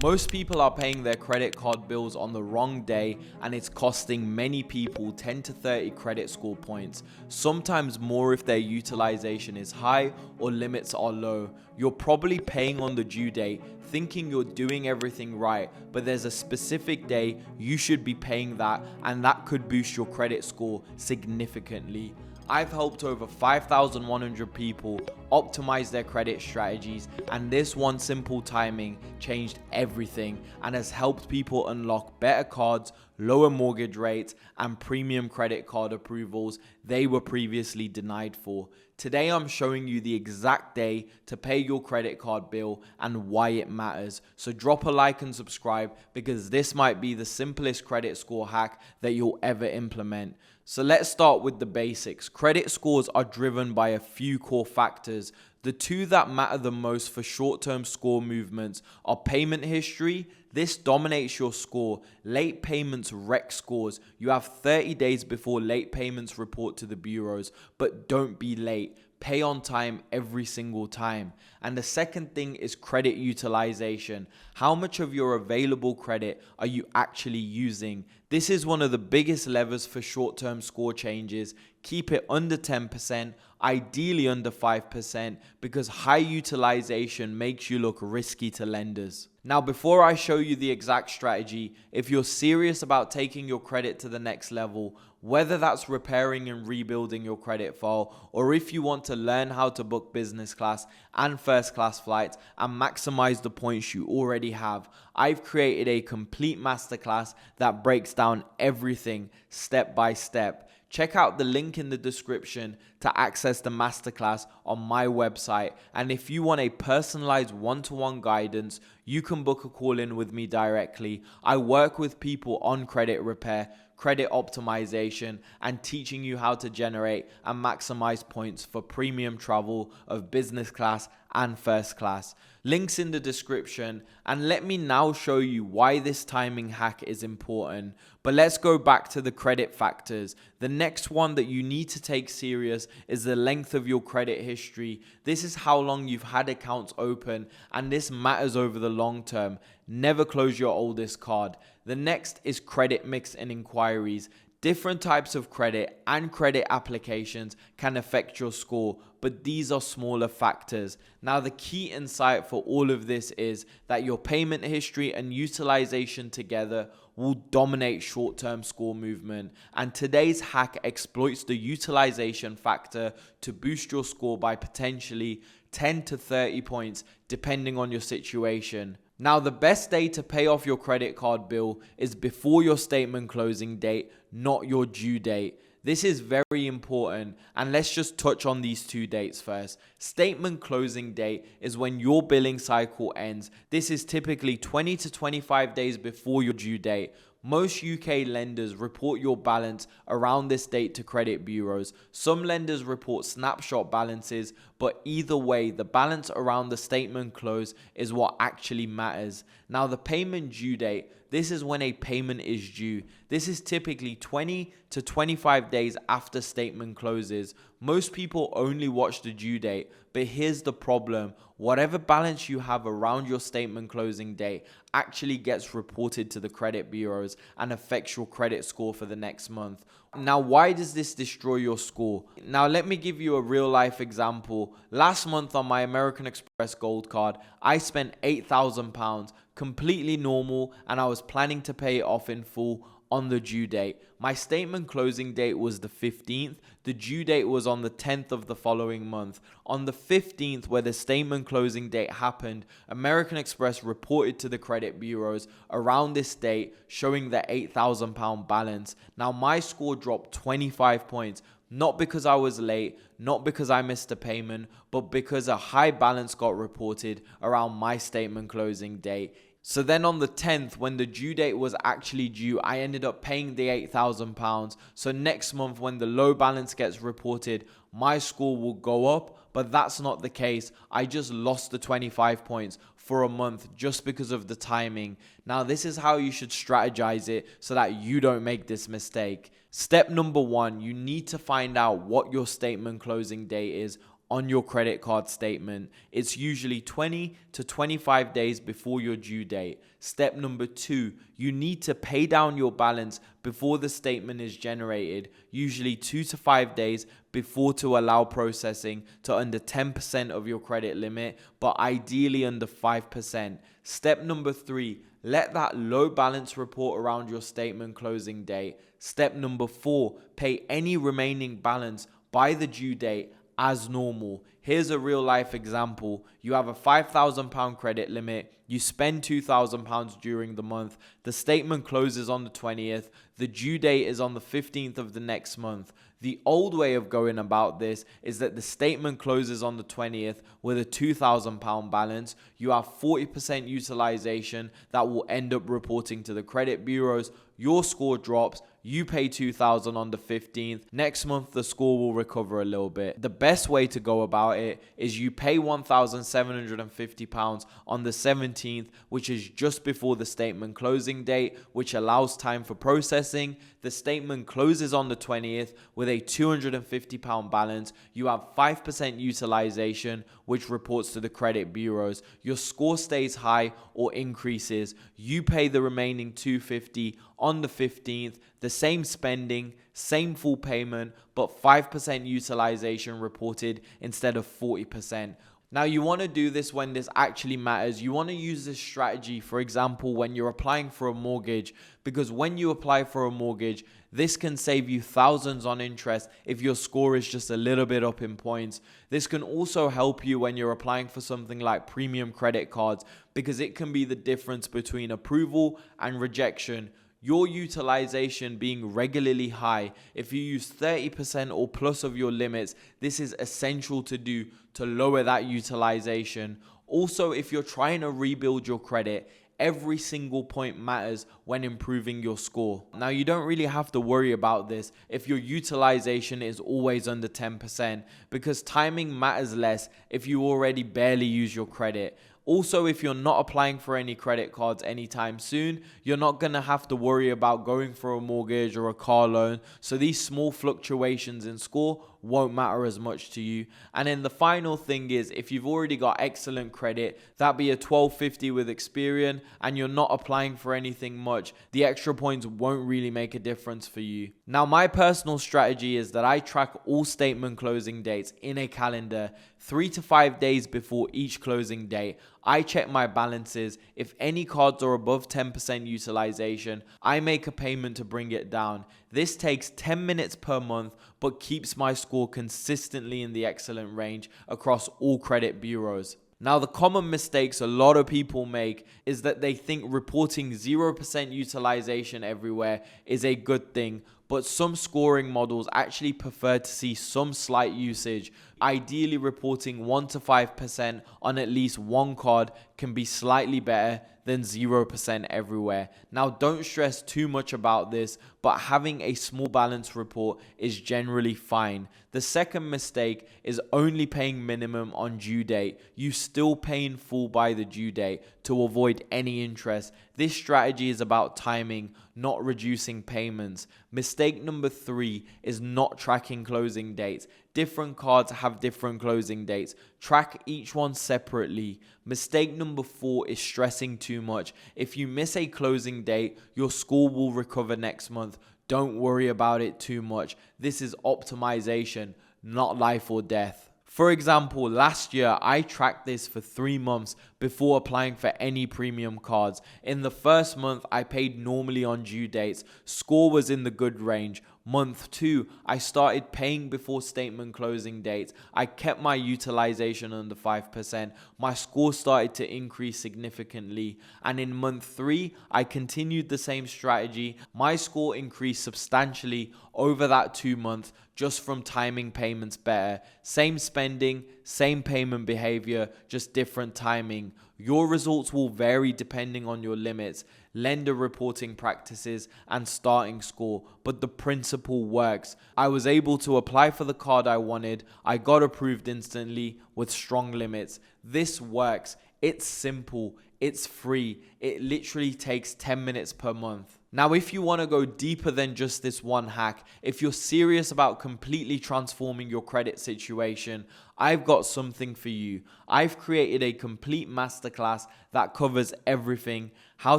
Most people are paying their credit card bills on the wrong day, and it's costing many people 10 to 30 credit score points, sometimes more if their utilization is high or limits are low. You're probably paying on the due date, thinking you're doing everything right, but there's a specific day you should be paying that, and that could boost your credit score significantly. I've helped over 5,100 people optimize their credit strategies, and this one simple timing changed everything and has helped people unlock better cards, lower mortgage rates, and premium credit card approvals they were previously denied for. Today I'm showing you the exact day to pay your credit card bill and why it matters. So drop a like and subscribe, because this might be the simplest credit score hack that you'll ever implement. So let's start with the basics. Credit scores are driven by a few core factors. The two that matter the most for short-term score movements are payment history. This dominates your score. Late payments wreck scores. You have 30 days before late payments report to the bureaus, but don't be late. Pay on time every single time. And the second thing is credit utilization. How much of your available credit are you actually using? This is one of the biggest levers for short-term score changes. Keep it under 10%, ideally under 5%, because high utilization makes you look risky to lenders. Now, before I show you the exact strategy, if you're serious about taking your credit to the next level, whether that's repairing and rebuilding your credit file, or if you want to learn how to book business class and first class flights and maximize the points you already have, I've created a complete masterclass that breaks down everything step by step. Check out the link in the description to access the masterclass on my website. And if you want a personalized one-to-one guidance, you can book a call in with me directly. I work with people on credit repair, credit optimization, and teaching you how to generate and maximize points for premium travel of business class and first class. Links in the description. And let me now show you why this timing hack is important. But let's go back to the credit factors. The next one that you need to take serious is the length of your credit history. This is how long you've had accounts open, and this matters over the long term. Never close your oldest card. The next is credit mix and inquiries. Different types of credit and credit applications can affect your score, but these are smaller factors. Now, the key insight for all of this is that your payment history and utilization together will dominate short-term score movement, and today's hack exploits the utilization factor to boost your score by potentially 10 to 30 points depending on your situation. Now, the best day to pay off your credit card bill is before your statement closing date, not your due date. This is very important, and let's just touch on these two dates first. Statement closing date is when your billing cycle ends. This is typically 20 to 25 days before your due date. Most UK lenders report your balance around this date to credit bureaus. Some lenders report snapshot balances, but either way, the balance around the statement close is what actually matters. Now, the payment due date, this is when a payment is due. This is typically 20 to 25 days after statement closes. Most people only watch the due date, but here's the problem. Whatever balance you have around your statement closing date actually gets reported to the credit bureaus and affects your credit score for the next month. Now, why does this destroy your score? Now, let me give you a real life example. Last month on my American Express Gold card, I spent £8,000, completely normal, and I was planning to pay it off in full on the due date. My statement closing date was the 15th. The due date was on the 10th of the following month. On the 15th, where the statement closing date happened, American Express reported to the credit bureaus around this date, showing the £8,000 balance. Now, my score dropped 25 points. Not because I was late, not because I missed a payment, but because a high balance got reported around my statement closing date. So then on the 10th, when the due date was actually due, I ended up paying the £8,000. So next month, when the low balance gets reported, my score will go up, but that's not the case. I just lost the 25 points for a month just because of the timing. Now, this is how you should strategize it so that you don't make this mistake. Step number one, you need to find out what your statement closing date is on your credit card statement. It's usually 20 to 25 days before your due date. Step number 2, you need to pay down your balance before the statement is generated, usually 2 to 5 days before, to allow processing to under 10% of your credit limit, but ideally under 5%. Step number 3, let that low balance report around your statement closing date. Step number 4, pay any remaining balance by the due date as normal. Here's a real life example. You have a £5,000 credit limit. You spend £2,000 during the month. The statement closes on the 20th. The due date is on the 15th of the next month. The old way of going about this is that the statement closes on the 20th with a £2,000 balance. You have 40% utilization that will end up reporting to the credit bureaus. Your score drops. You pay $2,000 on the 15th. Next month, the score will recover a little bit. The best way to go about it is you pay £1,750 on the 17th, which is just before the statement closing date, which allows time for processing. The statement closes on the 20th with a £250 balance. You have 5% utilization, which reports to the credit bureaus. Your score stays high or increases. You pay the remaining $250 on the 15th. The same spending, same full payment, but 5% utilization reported instead of 40%. Now, you want to do this when this actually matters. You want to use this strategy, for example, when you're applying for a mortgage, because when you apply for a mortgage, this can save you thousands on interest if your score is just a little bit up in points. This can also help you when you're applying for something like premium credit cards, because it can be the difference between approval and rejection. Your utilization being regularly high, if you use 30% or plus of your limits, this is essential to do to lower that utilization. Also, if you're trying to rebuild your credit, every single point matters when improving your score. Now, you don't really have to worry about this if your utilization is always under 10%, because timing matters less if you already barely use your credit. Also, if you're not applying for any credit cards anytime soon, you're not going to have to worry about going for a mortgage or a car loan. So these small fluctuations in score won't matter as much to you. And then the final thing is, if you've already got excellent credit, that be a 1250 with Experian, and you're not applying for anything much, the extra points won't really make a difference for you. Now, my personal strategy is that I track all statement closing dates in a calendar 3 to 5 days before each closing date. I check my balances. If any cards are above 10% utilization, I make a payment to bring it down. This takes 10 minutes per month, but keeps my score consistently in the excellent range across all credit bureaus. Now, the common mistakes a lot of people make is that they think reporting 0% utilization everywhere is a good thing, but some scoring models actually prefer to see some slight usage. Ideally, reporting 1 to 5% on at least one card can be slightly better than 0% everywhere. Now, don't stress too much about this, but having a small balance report is generally fine. The second mistake is only paying minimum on due date. You still pay in full by the due date to avoid any interest. This strategy is about timing, not reducing payments. Mistake number 3 is not tracking closing dates. Different cards have different closing dates. Track each one separately. Mistake number 4 is stressing too much. If you miss a closing date, your score will recover next month. Don't worry about it too much. This is optimization, not life or death. For example, last year, I tracked this for 3 months before applying for any premium cards. In the first month, I paid normally on due dates. Score was in the good range. Month 2, I started paying before statement closing dates. I kept my utilization under 5%. My score started to increase significantly. And in month 3, I continued the same strategy. My score increased substantially over that 2 months just from timing payments better. Same spending, same payment behavior, just different timing. Your results will vary depending on your limits, lender reporting practices, and starting score, but the principle works. I was able to apply for the card I wanted. I got approved instantly with strong limits. This works. It's simple. It's free. It literally takes 10 minutes per month. Now, if you want to go deeper than just this one hack, if you're serious about completely transforming your credit situation, I've got something for you. I've created a complete masterclass that covers everything: how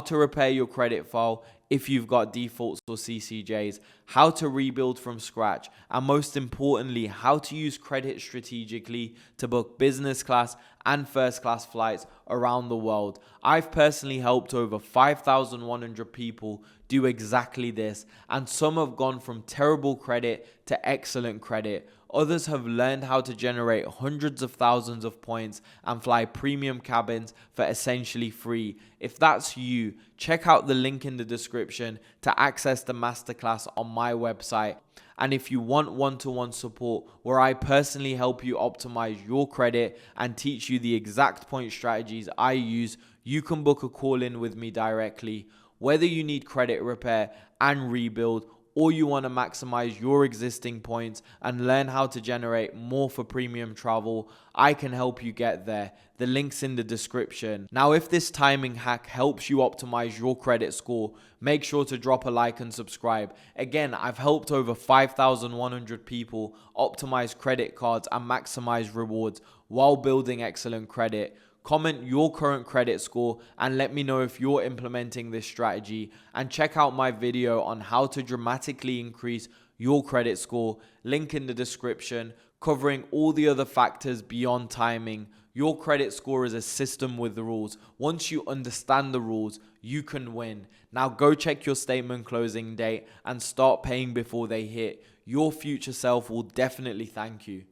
to repair your credit file if you've got defaults or CCJs, how to rebuild from scratch, and most importantly, how to use credit strategically to book business class and first class flights around the world. I've personally helped over 5,100 people do exactly this, and some have gone from terrible credit to excellent credit. Others have learned how to generate hundreds of thousands of points and fly premium cabins for essentially free. If that's you, check out the link in the description to access the masterclass on my website. And if you want one-to-one support where I personally help you optimize your credit and teach you the exact point strategies I use, you can book a call in with me directly. Whether you need credit repair and rebuild, or you want to maximize your existing points and learn how to generate more for premium travel, I can help you get there. The link's in the description. Now, if this timing hack helps you optimize your credit score, make sure to drop a like and subscribe. Again, I've helped over 5,100 people optimize credit cards and maximize rewards while building excellent credit. Comment your current credit score and let me know if you're implementing this strategy, and check out my video on how to dramatically increase your credit score, link in the description, covering all the other factors beyond timing. Your credit score is a system with rules. Once you understand the rules, you can win. Now go check your statement closing date and start paying before they hit. Your future self will definitely thank you.